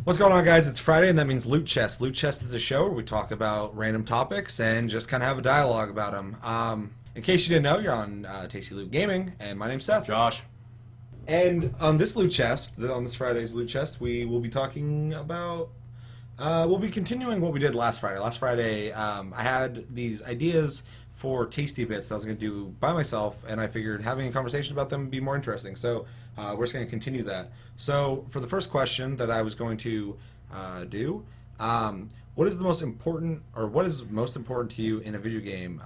What's going on, guys? It's Friday, and that means Loot Chest. Loot Chest is a show where we talk about random topics and just kind of have a dialogue about them. In case you didn't know, you're on Tasty Loot Gaming, and my name's Seth. Josh. And on this Loot Chest, on this Friday's Loot Chest, we will be talking about... we'll be continuing what we did last Friday. Last Friday, I had these ideas for tasty bits that I was going to do by myself, and I figured having a conversation about them would be more interesting. So we're just going to continue that. So for the first question that I was going to do, what is the most important, or what is most important to you in a video game?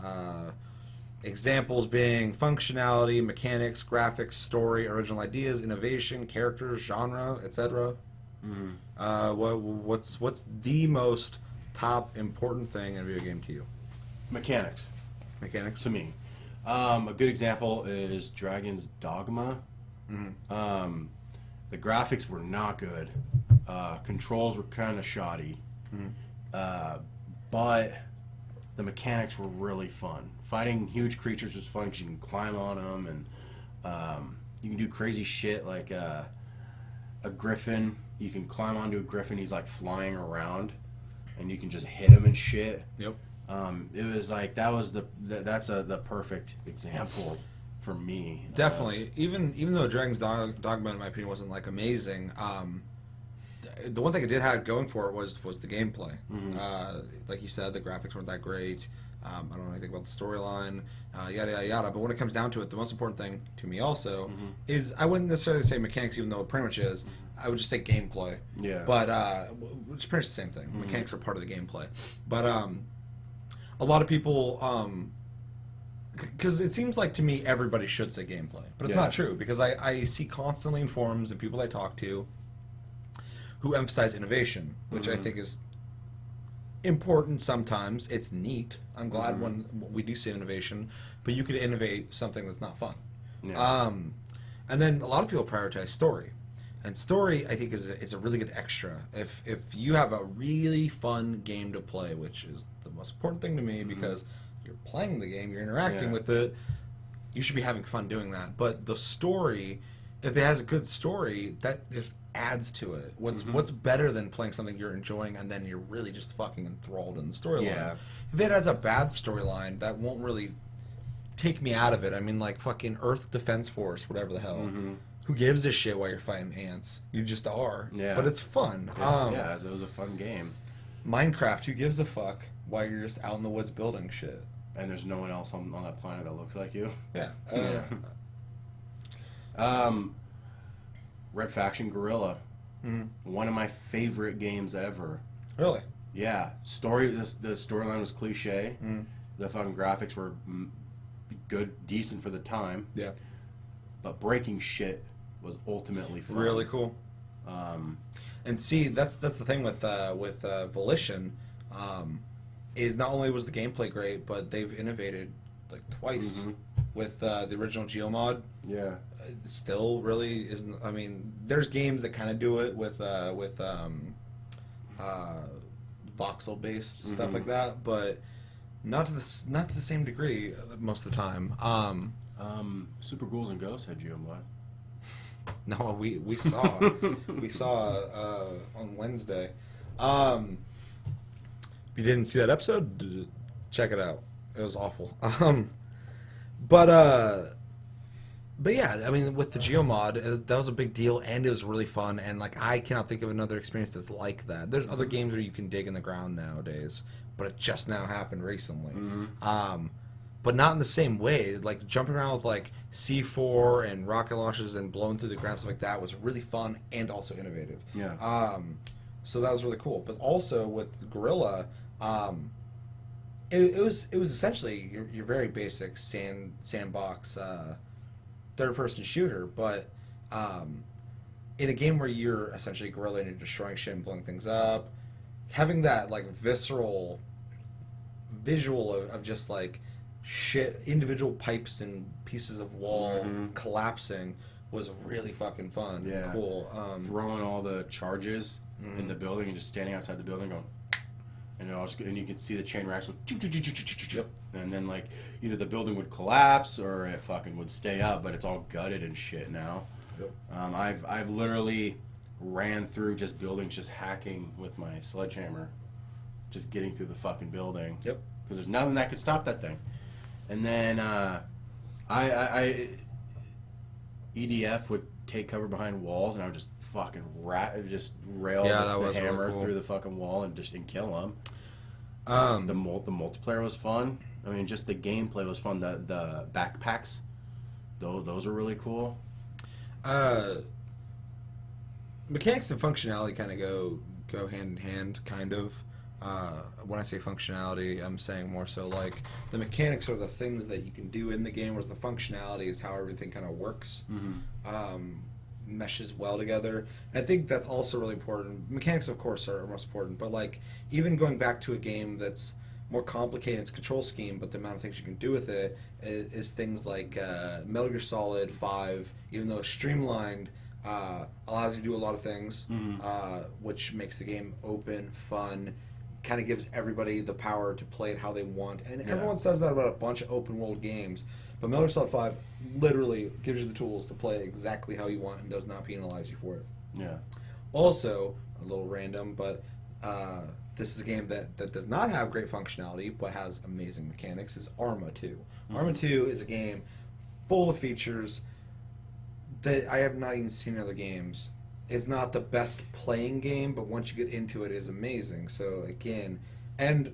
Examples being functionality, mechanics, graphics, story, original ideas, innovation, characters, genre, etc. What's the most top important thing in a video game to you? Mechanics. Mechanics? To me. A good example is Dragon's Dogma. The graphics were not good. Controls were kind of shoddy. But the mechanics were really fun. Fighting huge creatures was fun because you can climb on them, and you can do crazy shit like a griffin. You can climb onto a griffin, he's like flying around, and you can just hit him and shit. Yep. It was like that's the perfect example for me. Definitely. Even though Dragon's Dogma, in my opinion, wasn't like amazing, the one thing it did have going for it was the gameplay. Like you said, the graphics weren't that great. I don't know anything about the storyline, yada yada yada. But when it comes down to it, the most important thing to me also is, I wouldn't necessarily say mechanics, even though it pretty much is. I would just say gameplay. Yeah. But it's pretty much the same thing. Mechanics are part of the gameplay. But a lot of people, because it seems like to me everybody should say gameplay, but it's not true, because I see constantly in forums and people I talk to who emphasize innovation, which I think is important sometimes. It's neat. I'm glad when we do see innovation, but you could innovate something that's not fun. Yeah. And then a lot of people prioritize story. And story, I think, is a really good extra. If you have a really fun game to play, which is the most important thing to me, because you're playing the game, you're interacting with it, you should be having fun doing that. But the story, if it has a good story, that just adds to it. What's better than playing something you're enjoying and then you're really just fucking enthralled in the storyline? Yeah. If it has a bad storyline, that won't really take me out of it. I mean, like fucking Earth Defense Force, whatever the hell. Who gives a shit while you're fighting ants? You just are. Yeah. But it's fun. It was a fun game. Minecraft, who gives a fuck while you're just out in the woods building shit? And there's no one else on that planet that looks like you. Yeah. Red Faction Guerrilla. One of my favorite games ever. Really? Yeah. The storyline was cliche. The fucking graphics were good, decent for the time. Yeah. But breaking shit was ultimately fun. Really cool. And see, that's the thing with Volition, is not only was the gameplay great, but they've innovated like twice with the original Geomod. Yeah. Still really isn't. I mean, there's games that kind of do it with voxel based stuff like that, but not to the same degree most of the time. Super Ghouls and Ghosts had Geomod. No, we saw on Wednesday. If you didn't see that episode, check it out. It was awful. But yeah, I mean, with the Geomod, that was a big deal, and it was really fun. And like, I cannot think of another experience that's like that. There's other games where you can dig in the ground nowadays, but it just now happened recently. But not in the same way. Like, jumping around with like C4 and rocket launches and blowing through the ground, stuff like that, was really fun and also innovative. Yeah. So that was really cool. But also with Guerrilla, it was essentially your very basic sandbox third person shooter, but in a game where you're essentially Guerrilla and you're destroying shit and blowing things up, having that like visceral visual of just like shit, individual pipes and pieces of wall collapsing was really fucking fun. Yeah. And cool. Throwing all the charges in the building and just standing outside the building going, and you could see the chain reaction. Yep. And then like either the building would collapse or it fucking would stay up, but it's all gutted and shit now. Yep. I've literally ran through just buildings, just hacking with my sledgehammer, just getting through the fucking building. Yep. Because there's nothing that could stop that thing. And then I EDF would take cover behind walls, and I would just fucking just rail Yeah, the that was hammer really cool. through the fucking wall and kill them. The Um, multiplayer was fun. I mean, just the gameplay was fun. The backpacks, those are really cool. Mechanics and functionality kind of go hand in hand, kind of. When I say functionality, I'm saying more so like the mechanics are the things that you can do in the game, whereas the functionality is how everything kind of works, meshes well together. I think that's also really important. Mechanics, of course, are most important, but like even going back to a game that's more complicated in its control scheme, but the amount of things you can do with it is things like Metal Gear Solid 5, even though it's streamlined, allows you to do a lot of things, which makes the game open, fun, kind of gives everybody the power to play it how they want. And everyone says that about a bunch of open world games, but Metal Gear Solid 5 literally gives you the tools to play exactly how you want and does not penalize you for it. Yeah. Also, a little random, but this is a game that does not have great functionality but has amazing mechanics, is Arma 2. Arma 2 is a game full of features that I have not even seen in other games. It's not the best playing game, but once you get into it, it is amazing. So again, and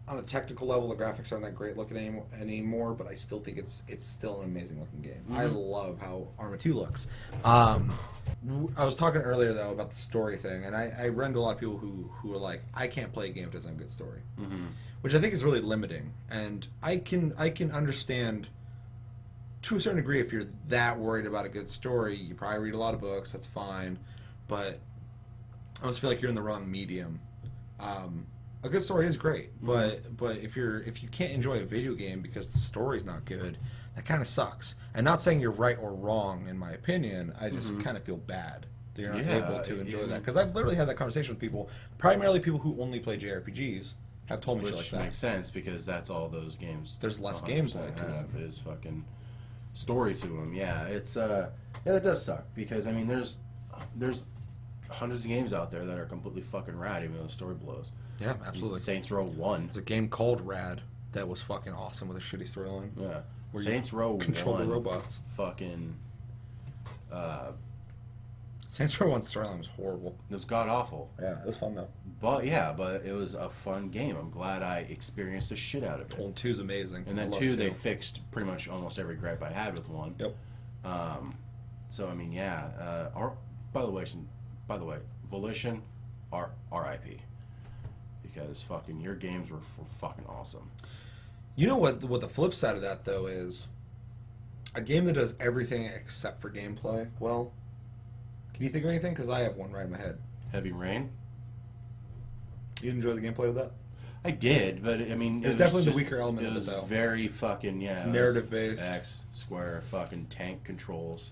on a technical level, the graphics aren't that great looking anymore, but I still think it's still an amazing looking game. I love how Arma 2 looks. I was talking earlier though about the story thing, and I run into a lot of people who are like, I can't play a game that doesn't have a good story, which I think is really limiting. And I can understand to a certain degree if you're that worried about a good story. You probably read a lot of books, that's fine, but I almost feel like you're in the wrong medium. A good story is great, but if you can't enjoy a video game because the story's not good, that kind of sucks. And not saying you're right or wrong, in my opinion, I just kind of feel bad that you're not able to enjoy that. Because I've literally had that conversation with people, primarily people who only play JRPGs, have told me shit like Which that. makes sense because that's all those games. There's less 100% gameplay to have is fucking story to them. Yeah, it's yeah, that does suck because I mean there's hundreds of games out there that are completely fucking rad even though the story blows. Yeah, absolutely. Saints Row 1. There's a game called Rad that was fucking awesome with a shitty storyline. Yeah. Where Saints Row control 1. the robots. Fucking. Saints Row 1's storyline was horrible. It was god awful. Yeah, it was fun though. But it was a fun game. I'm glad I experienced the shit out of it. Well, 2's amazing. And then I love 2, they fixed pretty much almost every gripe I had with 1. Yep. So I mean, yeah. By the way, Volition, R.I.P. Because fucking your games were fucking awesome. You know what the flip side of that though is a game that does everything except for gameplay well. Can you think of anything? Because I have one right in my head. Heavy Rain. You enjoy the gameplay with that? I did, but I mean, It was definitely the weaker element It of it, was though. very fucking It's narrative based. X square fucking tank controls.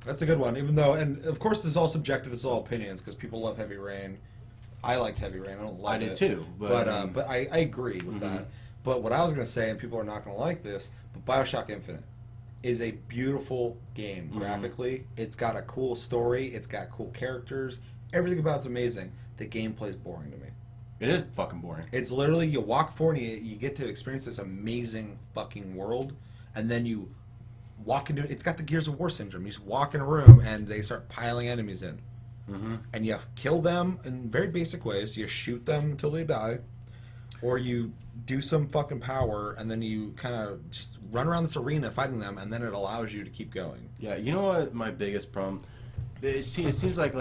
That's a good one. Even though, and of course, this is all subjective. This is all opinions because people love Heavy Rain. I liked Heavy Rain. I don't love it. I did too, but I agree with that. But what I was going to say, and people are not going to like this, but BioShock Infinite is a beautiful game graphically. It's got a cool story. It's got cool characters. Everything about it's amazing. The gameplay is boring to me. it is fucking boring. It's literally you walk forward and you get to experience this amazing fucking world, and then you walk into it. It's got the Gears of War syndrome. You just walk in a room and they start piling enemies in. And you kill them in very basic ways. You shoot them until they die, or you do some fucking power, and then you kind of just run around this arena fighting them, and then it allows you to keep going. Yeah, you know what my biggest problem? It seems like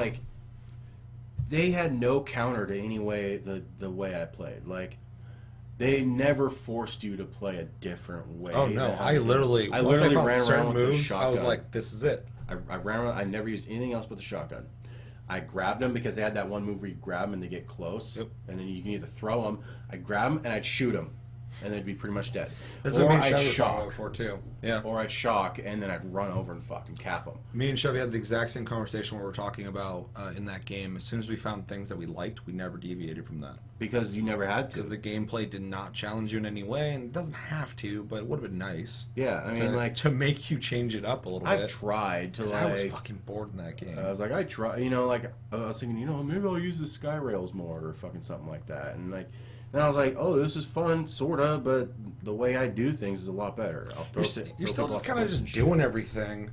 they had no counter to any way the way I played. Like they never forced you to play a different way. Oh no, than how I they- literally I once literally I found ran certain around with the moves, I was shotgun. like, this is it. I ran around. I never used anything else but the shotgun. I grabbed them because they had that one move where you grab them and they get close, Yep. and then you can either throw them. I'd grab them and I'd shoot them. and they'd be pretty much dead. That's Or what me and I'd Chevy were talking shock. about before too. Yeah. Or I'd shock, and then I'd run over and fucking cap them. Me and Chevy had the exact same conversation where we're talking about in that game. As soon as we found things that we liked, we never deviated from that. Because you never had to. Because the gameplay did not challenge you in any way, and it doesn't have to, but it would have been nice. Yeah, I mean, like, to make you change it up a little I've bit. tried to, 'Cause like... I was fucking bored in that game. I was like, I try, you know, like, I was thinking, you know, maybe I'll use the sky rails more or fucking something like that. And, like, then I was like, oh, this is fun, sorta, but the way I do things is a lot better. I'll throw You're still just kind of just doing everything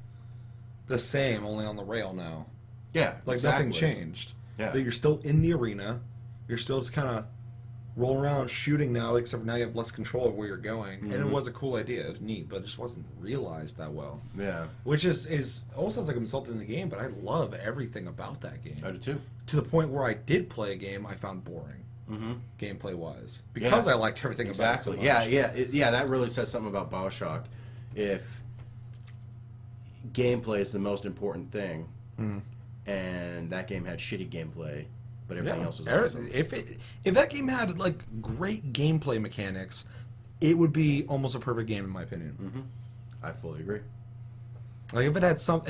the same, only on the rail now. Yeah, Like exactly. nothing changed. Yeah. That you're still in the arena. You're still just kind of rolling around shooting now, except for now you have less control of where you're going. And it was a cool idea. It was neat, but it just wasn't realized that well. Yeah. Which is almost sounds like I'm insulting the game, but I love everything about that game. I do too. To the point where I did play a game I found boring. Mm-hmm. Gameplay wise, because I liked everything Exactly. about it so much. Yeah. That really says something about BioShock. If gameplay is the most important thing, and that game had shitty gameplay, but everything else was awesome. If that game had like great gameplay mechanics, it would be almost a perfect game in my opinion. I fully agree. Like if it had some,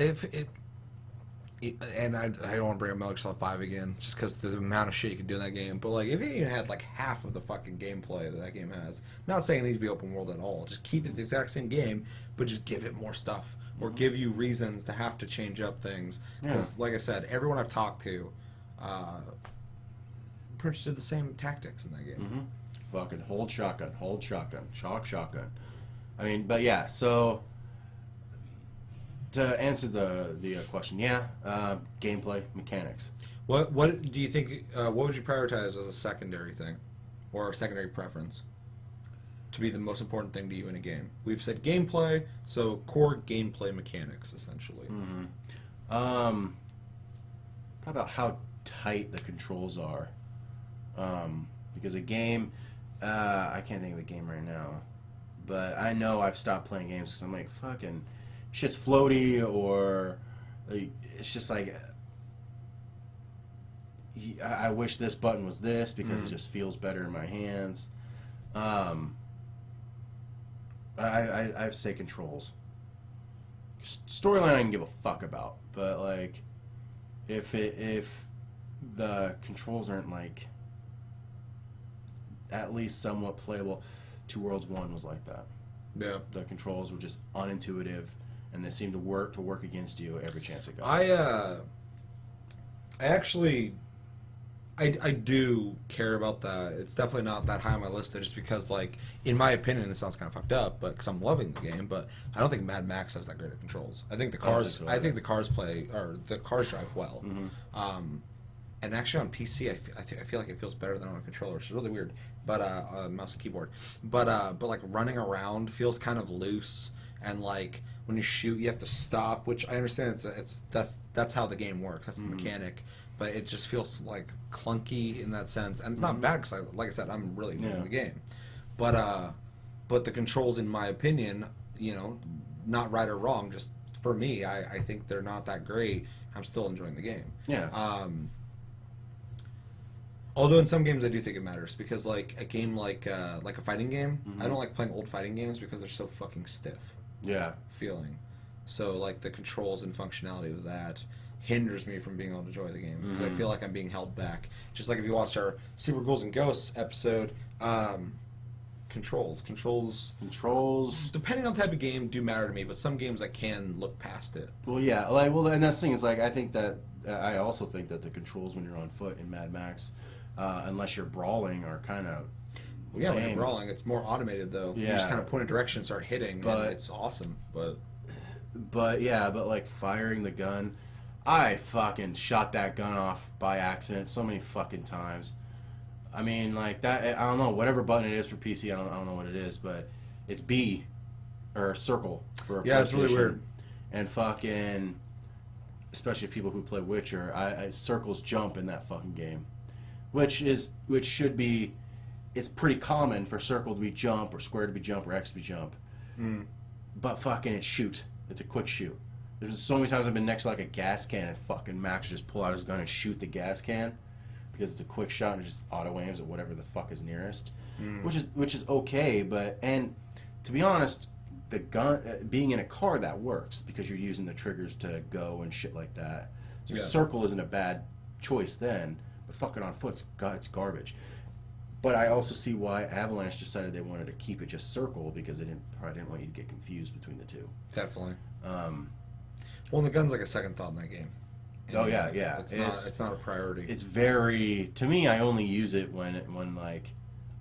and I don't want to bring up Metal Gear Solid 5 again, just because the amount of shit you can do in that game. But like, if it even had like half of the fucking gameplay that game has, not saying it needs to be open world at all. Just keep it the exact same game, but just give it more stuff, or give you reasons to have to change up things. Because, like I said, everyone I've talked to, pretty much did the same tactics in that game. Fucking hold shotgun, shock shotgun. I mean, but yeah, so to answer the question, gameplay mechanics. What do you think? What would you prioritize as a secondary thing, or a secondary preference, to be the most important thing to you in a game? We've said gameplay, so core gameplay mechanics, essentially. Probably about how tight the controls are. Because a game, I can't think of a game right now, but I know I've stopped playing games because I'm like, fucking, shit's floaty, or like, it's just like, I wish this button was this because it just feels better in my hands. I say controls. Storyline I can give a fuck about, but like, if the controls aren't like at least somewhat playable, Two Worlds 1 was like that. Yeah. The controls were just unintuitive, and they seemed to work against you every chance it got. I do care about that. It's definitely not that high on my list, just because, like, in my opinion, this sounds kind of fucked up, but because I'm loving the game, but I don't think Mad Max has that great of controls. I think the cars, I think the cars drive well. And actually on PC, I feel like it feels better than on a controller. It's really weird, but mouse and keyboard. But like running around feels kind of loose, and like when you shoot, you have to stop. Which I understand that's how the game works. That's the mechanic. But it just feels like clunky in that sense, and it's not bad because, like I said, I'm really enjoying the game. But the controls, in my opinion, not right or wrong, just for me, I think they're not that great. I'm still enjoying the game. Yeah. Although in some games I do think it matters, because like a game like a fighting game, I don't like playing old fighting games because they're so fucking stiff. Yeah. Feeling. So like the controls and functionality of that hinders me from being able to enjoy the game, because I feel like I'm being held back. Just like if you watched our Super Ghouls and Ghosts episode, controls, depending on the type of game, do matter to me, but some games I can look past it. Well, yeah, and that's the thing is, like, I think that I also think that the controls when you're on foot in Mad Max, unless you're brawling, are kind of when you're brawling, it's more automated though. You just kind of point a direction and start hitting, and it's awesome. But like firing the gun, I fucking shot that gun off by accident so many fucking times. I mean, like, that, I don't know, whatever button it is for PC, I don't know what it is, but it's B, or circle for a PlayStation. It's really weird. And fucking, especially people who play Witcher, I circles jump in that fucking game. Which should be, it's pretty common for circle to be jump, or square to be jump, or X to be jump. But fucking it's shoot. It's a quick shoot. There's so many times I've been next to like a gas can and fucking Max just pull out his gun and shoot the gas can. because it's a quick shot and it just auto aims at whatever the fuck is nearest, which is okay. But and to be honest, the gun being in a car that works because you're using the triggers to go and shit like that. So circle isn't a bad choice then, but fucking on foot, it's garbage. But I also see why Avalanche decided they wanted to keep it just circle because they probably didn't want you to get confused between the two. Definitely. Well, the gun's like a second thought in that game. Oh yeah. It's not a priority. It's very, to me, I only use it when like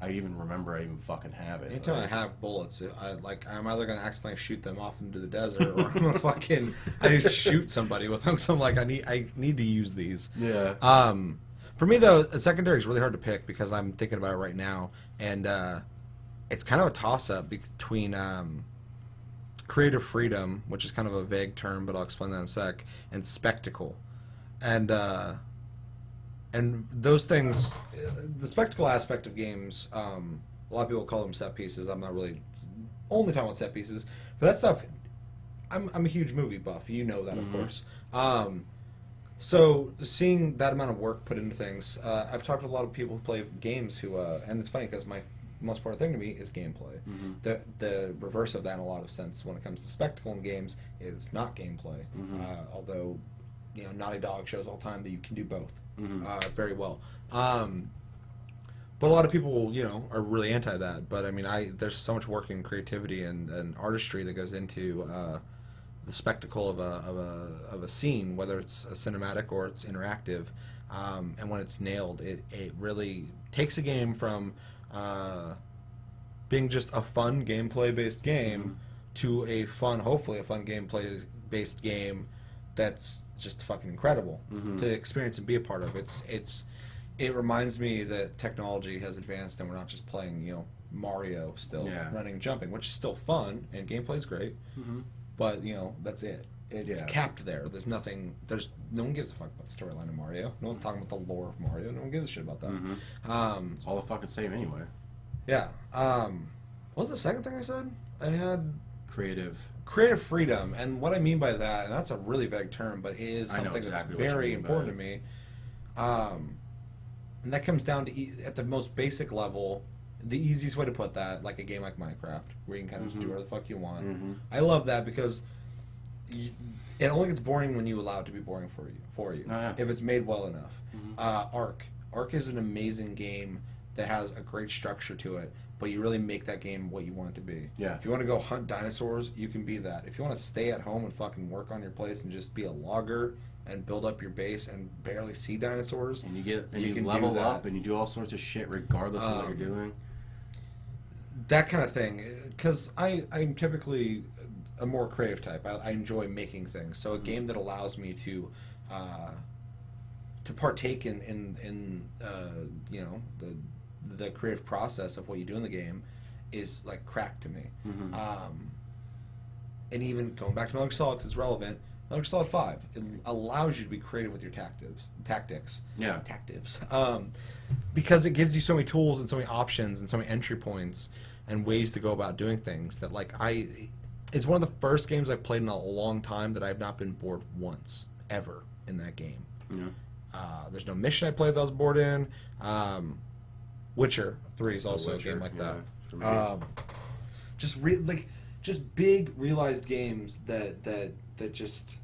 I even remember I even fucking have it. Anytime I have bullets, I'm either gonna accidentally shoot them off into the desert, or I'm gonna I just shoot somebody with them. So I'm like, I need to use these. Yeah. For me though, a secondary is really hard to pick because I'm thinking about it right now, and it's kind of a toss-up between creative freedom, which is kind of a vague term, but I'll explain that in a sec, and spectacle, and those things, the spectacle aspect of games, a lot of people call them set pieces. I'm not really only talking about set pieces, but that stuff. I'm a huge movie buff. You know that, of course. So seeing that amount of work put into things, I've talked to a lot of people who play games who, and it's funny because my most important thing to me is gameplay. The reverse of that in a lot of sense when it comes to spectacle in games is not gameplay. Although, Naughty Dog shows all the time that you can do both very well. But a lot of people, are really anti that. But I mean, there's so much work and creativity and artistry that goes into the spectacle of a scene, whether it's a cinematic or it's interactive, and when it's nailed, it really takes a game from being just a fun gameplay based game to hopefully a fun gameplay based game that's just fucking incredible to experience and be a part of. It reminds me that technology has advanced and we're not just playing Mario still running and jumping, which is still fun and gameplay's great. But that's it. It's capped there. There's nothing. No one gives a fuck about the storyline of Mario. No one's talking about the lore of Mario. No one gives a shit about that. It's all the fucking same anyway. Yeah. What was the second thing I said? I had creative freedom, and what I mean by that, and that's a really vague term, but it is something that's very important to me. And that comes down to at the most basic level. The easiest way to put that, like a game like Minecraft, where you can kind of just do whatever the fuck you want. I love that because it only gets boring when you allow it to be boring for you. If it's made well enough. Ark is an amazing game that has a great structure to it, but you really make that game what you want it to be. Yeah. If you want to go hunt dinosaurs, you can be that. If you want to stay at home and fucking work on your place and just be a logger and build up your base and barely see dinosaurs, and you level up and you do all sorts of shit regardless of what you're doing. That kind of thing, because I'm typically a more creative type. I enjoy making things. So a game that allows me to partake in the creative process of what you do in the game is like crack to me. And even going back to Metal Gear Solid, because it's relevant, Metal Gear Solid 5, it allows you to be creative with your tactics. Yeah. Tactics. Because it gives you so many tools and so many options and so many entry points and ways to go about doing things that it's one of the first games I've played in a long time that I've not been bored once, ever, in that game. There't no mission I played that I was bored in. Witcher 3 is also a game like that. Just big realized games that just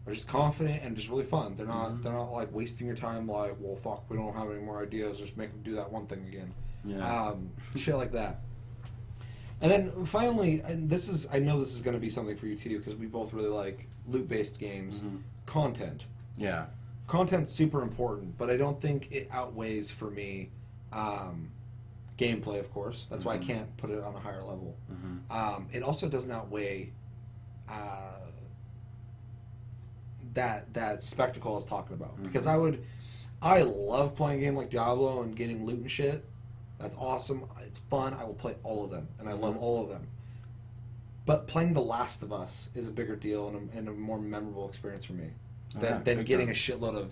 are just confident and just really fun. They're not like wasting your time like, well, fuck, we don't have any more ideas, just make them do that one thing again. Shit like that. And then finally, and I know this is going to be something for you too, because we both really like loot-based games. Content. Yeah. Content's super important, but I don't think it outweighs for me gameplay, of course. That's why I can't put it on a higher level. It also doesn't outweigh that spectacle I was talking about. Because I love playing a game like Diablo and getting loot and shit. That's awesome. It's fun. I will play all of them, and I love all of them. But playing The Last of Us is a bigger deal and a more memorable experience for me than getting a shitload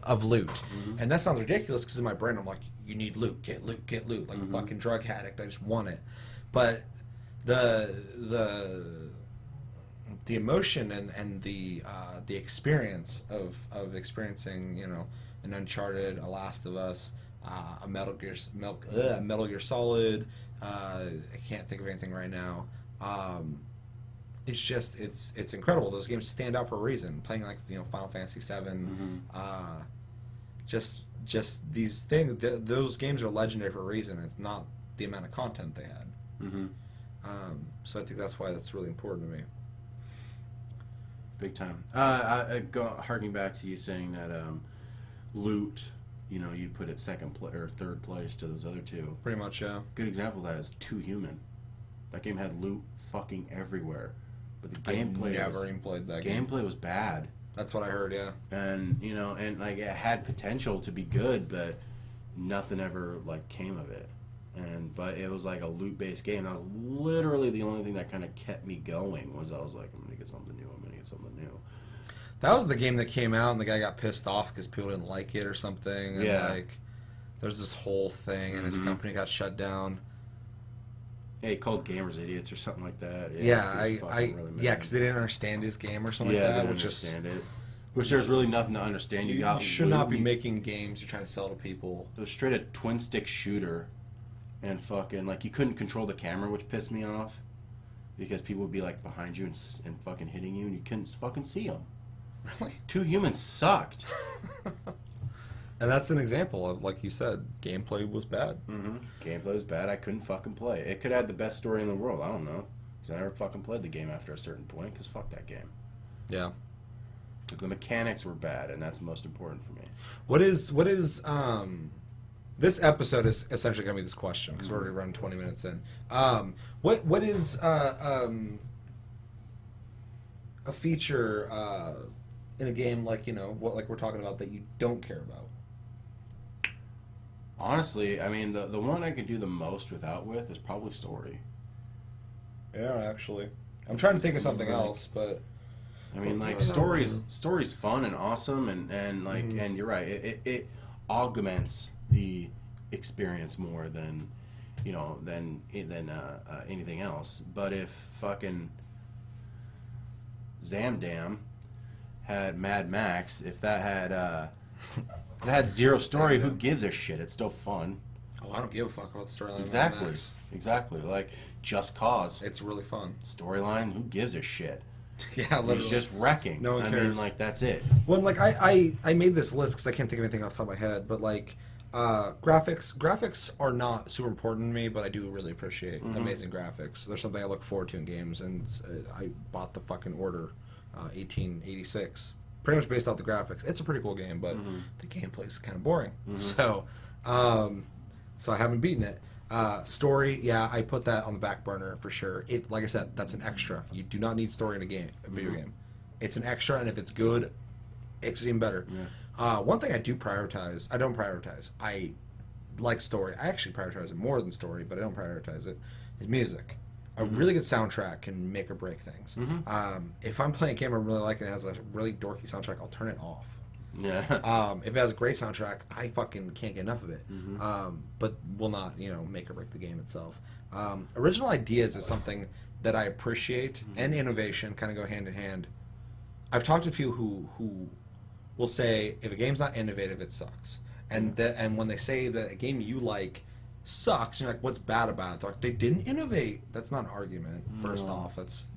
of loot. And that sounds ridiculous because in my brain I'm like, you need loot, get loot, like a fucking drug addict. I just want it. But the the emotion and the experience of experiencing, an Uncharted, a Last of Us, a Metal Gear Solid. I can't think of anything right now. It's just it's incredible. Those games stand out for a reason. Playing like Final Fantasy VII, just these things. Those games are legendary for a reason. It's not the amount of content they had. Mm-hmm. So I think that's why that's really important to me. Big time. Harking back to you saying that loot, you put it or third place to those other two. Pretty much, yeah. Good example of that is Too Human. That game had loot fucking everywhere, but the gameplay I never even played that game. Gameplay was bad. That's what I heard, yeah. And and like it had potential to be good, but nothing ever like came of it. But it was like a loot based game. That was literally the only thing that kind of kept me going. I was like, I'm gonna get something new. That was the game that came out and the guy got pissed off because people didn't like it or something. And Yeah. There's this whole thing and his company got shut down. Yeah, he called gamers idiots or something like that. Because they didn't understand his game or something like They that. didn't understand it. Which there's really nothing to understand. You got should loot, not be making games you're trying to sell to people. It was straight a twin stick shooter, and fucking like you couldn't control the camera, which pissed me off, because people would be like behind you and fucking hitting you, and you couldn't fucking see them. Really? Two Humans sucked. And that's an example of, like you said, gameplay was bad. Mm-hmm. Gameplay was bad. I couldn't fucking play. It could have the best story in the world. I don't know, because I never fucking played the game after a certain point. Because fuck that game. Yeah. The mechanics were bad, and that's most important for me. What is this episode is essentially going to be this question because we're already running 20 minutes in. What is a feature in a game like like we're talking about that you don't care about? Honestly, I mean the one I could do the most without is probably story. Yeah, actually, I'm trying to think of something else, but I mean like story's fun and awesome and like and you're right, it augments the experience more than anything else. But if fucking Zamdam had Mad Max, if that had zero story, who gives a shit? It's still fun. Oh, I don't give a fuck about the storyline. Exactly. Like Just Cause. It's really fun. Storyline, who gives a shit? Yeah, literally. He's just wrecking. No one cares. I mean, like, that's it. Well, like, I made this list because I can't think of anything off the top of my head, but, like, graphics are not super important to me, but I do really appreciate amazing graphics. There's something I look forward to in games, and I bought the fucking Order 1886, pretty much based off the graphics. It's a pretty cool game, but the gameplay's kind of boring. So I haven't beaten it. Story, yeah, I put that on the back burner for sure. Like I said, that's an extra. You do not need story in a video game. It's an extra, and if it's good, it's even better. Yeah. One thing I don't prioritize. I like story. I actually prioritize it more than story, but I don't prioritize it. Is music. A really good soundtrack can make or break things. If I'm playing a game I really like and it has a really dorky soundtrack, I'll turn it off. Yeah. If it has a great soundtrack, I fucking can't get enough of it. But will not, make or break the game itself. Original ideas is something that I appreciate, and innovation kind of go hand in hand. I've talked to people who will say if a game's not innovative, it sucks. And when they say that a game you like sucks, you're like, what's bad about it? They're like, they didn't innovate. That's not an argument. First off, that's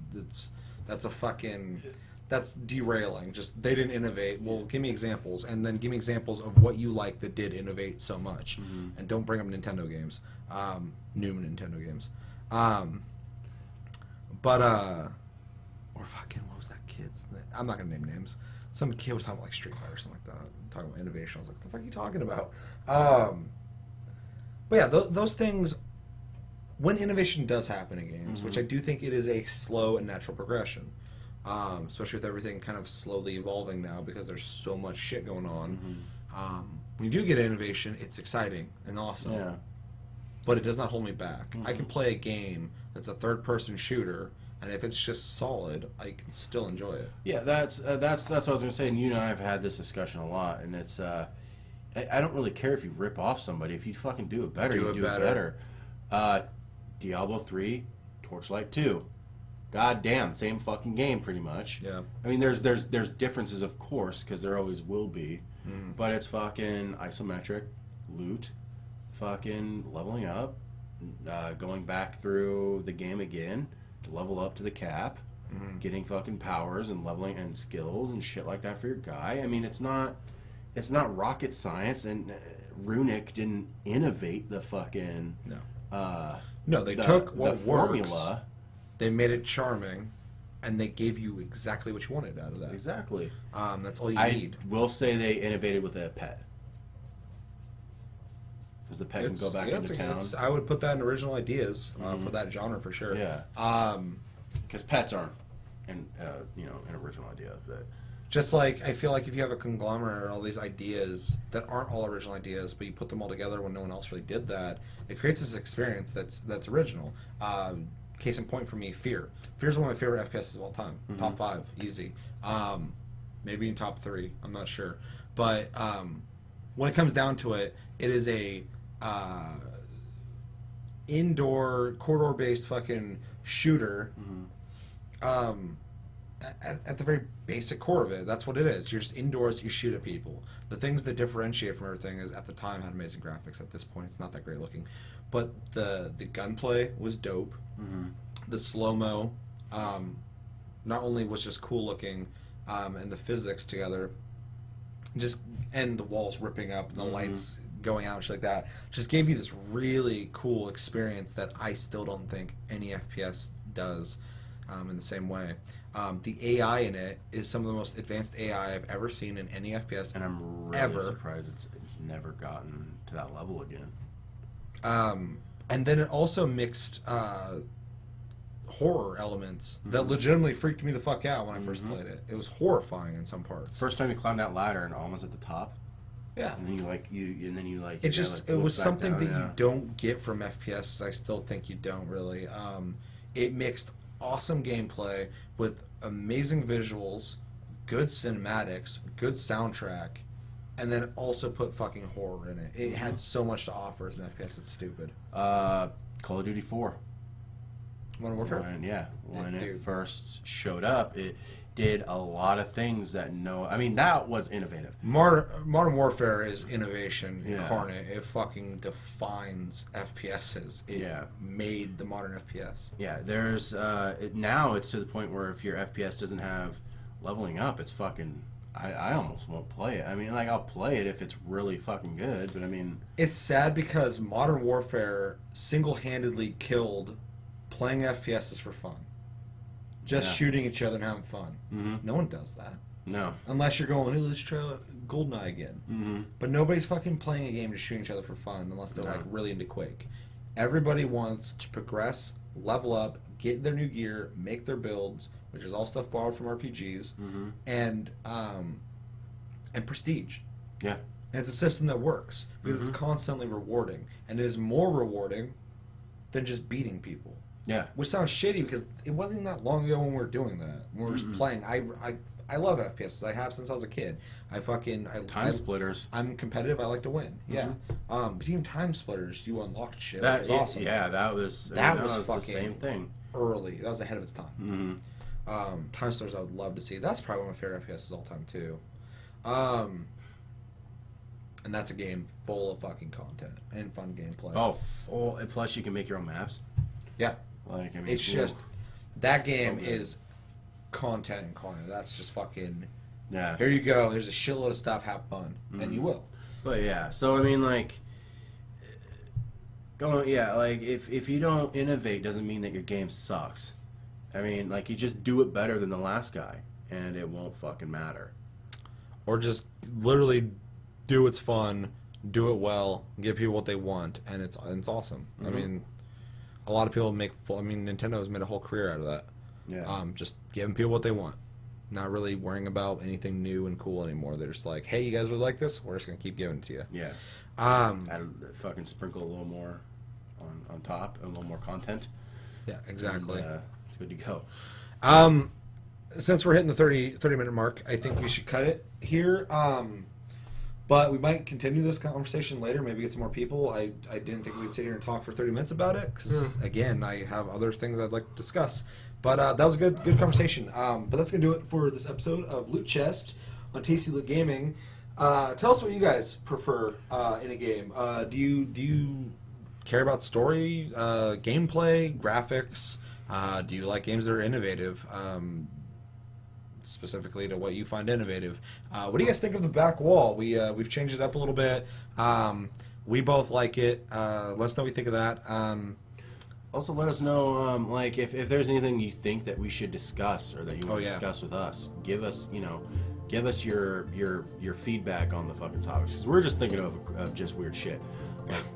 a fucking. That's derailing. Just they didn't innovate. Well, give me examples, and then give me examples of what you like that did innovate so much. And don't bring up Nintendo games, new Nintendo games. Or fucking what was that kid's name? I'm not gonna name names. Some kid was talking about like Street Fighter or something like that. Talking about innovation. I was like, what the fuck are you talking about? But yeah, those things. When innovation does happen in games, which I do think it is a slow and natural progression. Especially with everything kind of slowly evolving now because there's so much shit going on. When you do get innovation, it's exciting and awesome. Yeah. But it does not hold me back. I can play a game that's a third-person shooter, and if it's just solid, I can still enjoy it. Yeah, that's what I was going to say, and you and I have had this discussion a lot, and it's I don't really care if you rip off somebody. If you fucking do it better, you do it better. Diablo 3, Torchlight 2. goddamn, same fucking game pretty much. Yeah. I mean, there's differences, of course, because there always will be. But it's fucking isometric, loot, fucking leveling up, going back through the game again to level up to the cap, getting fucking powers and leveling and skills and shit like that for your guy. I mean, it's not rocket science, and Runic didn't innovate the fucking No, they took what the works, formula. they made it charming, and they gave you exactly what you wanted out of that. Exactly. That's all you I need. will say they innovated with a pet. Because the pet can go back into town. I would put that in original ideas for that genre for sure. Yeah. Because pets aren't an original idea. But Just like I feel like if you have a conglomerate of all these ideas that aren't all original ideas, but you put them all together when no one else really did that, it creates this experience that's original. Case in point for me, Fear. Fear is one of my favorite FPSs of all time. Top 5, easy. Maybe in top 3, I'm not sure. But when it comes down to it, it is a indoor corridor-based fucking shooter. At the very basic core of it, that's what it is. You're just indoors, you shoot at people. The things that differentiate from everything is at the time had amazing graphics. At this point, it's not that great looking, but the gunplay was dope. The slow-mo not only was just cool looking, and the physics together, and the walls ripping up and the lights going out and shit like that, just gave you this really cool experience that I still don't think any FPS does in the same way. The AI in it is some of the most advanced AI I've ever seen in any FPS, and I'm really surprised it's never gotten to that level again. And then it also mixed horror elements that legitimately freaked me the fuck out when I first played it. It was horrifying in some parts. First time you climb that ladder and almost at the top. Yeah. And then you It was something that you don't get from FPS. I still think you don't really. It mixed awesome gameplay with amazing visuals, good cinematics, good soundtrack, and then also put fucking horror in it. It had so much to offer as an FPS. It's stupid. Call of Duty 4. Modern Warfare? When it Dude. first showed up, it did a lot of things that that was innovative. Modern Warfare is innovation Yeah. incarnate. It fucking defines FPSs. It Yeah. made the modern FPS. Yeah, there's now it's to the point where if your FPS doesn't have leveling up, it's fucking. I almost won't play it. I mean, like, I'll play it if it's really fucking good, but I mean, It's sad because Modern Warfare single-handedly killed playing FPSs for fun. Just Yeah. shooting each other and having fun. No one does that. no. Unless you're going, hey, let's try GoldenEye again. But nobody's fucking playing a game to shooting each other for fun unless they're No. like really into Quake. Everybody wants to progress, level up, get their new gear, make their builds, which is all stuff borrowed from RPGs, and prestige. Yeah. And it's a system that works because it's constantly rewarding, and it is more rewarding than just beating people. Yeah. Which sounds shitty because it wasn't that long ago when we were doing that. When we were just playing. I love FPS. I have since I was a kid. Time splitters. I'm competitive. I like to win. Yeah. But even Time Splitters, you unlocked shit. That That was awesome. Yeah, that was was the fucking same thing. Early. That was ahead of its time. Time Splitters I would love to see. That's probably one of my favorite FPSs of all time too. And that's a game full of fucking content and fun gameplay. Oh, full. And plus, you can make your own maps. Yeah. Like, I mean, It's just that game So good. is content and content. That's just fucking. Yeah. Here you go. There's a shitload of stuff. Have fun, and you will. But yeah, so I mean, like, like if you don't innovate, doesn't mean that your game sucks. I mean, like, you just do it better than the last guy, and it won't fucking matter. Or just literally do what's fun, do it well, give people what they want, and it's awesome. I mean, a lot of people Nintendo has made a whole career out of that. Yeah. Just giving people what they want. Not really worrying about anything new and cool anymore. They're just like, hey, you guys really like this? We're just going to keep giving it to you. Yeah. Um, Add fucking sprinkle a little more on top, a little more content. yeah, exactly. And, it's good to go. Since we're hitting the 30 minute mark, I think we should cut it here. But we might continue this conversation later. Maybe get some more people. I didn't think we'd sit here and talk for 30 minutes about it because again, I have other things I'd like to discuss. But that was a good conversation. But that's gonna do it for this episode of Loot Chest on TC Loot Gaming. Tell us what you guys prefer in a game. Do you care about story, gameplay, graphics? Do you like games that are innovative? Specifically to what you find innovative. What do you guys think of the back wall? We've changed it up a little bit. We both like it. Let us know what you think of that. Also, let us know, like, if there's anything you think that we should discuss or that you want to discuss with us. Give us your feedback on the fucking topics. 'Cause we're just thinking of just weird shit,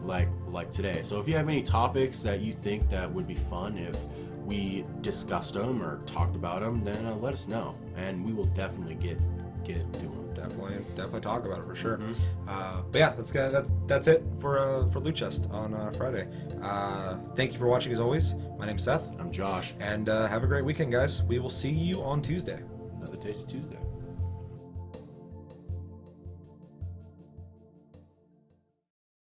like today. So if you have any topics that you think that would be fun if we discussed them or talked about them, then let us know, and we will definitely get to them. Definitely talk about it for sure. But yeah, that's it for Loot Chest on Friday. Thank you for watching as always. My name's Seth. I'm Josh. And have a great weekend, guys. We will see you on Tuesday. Another Tasty Tuesday.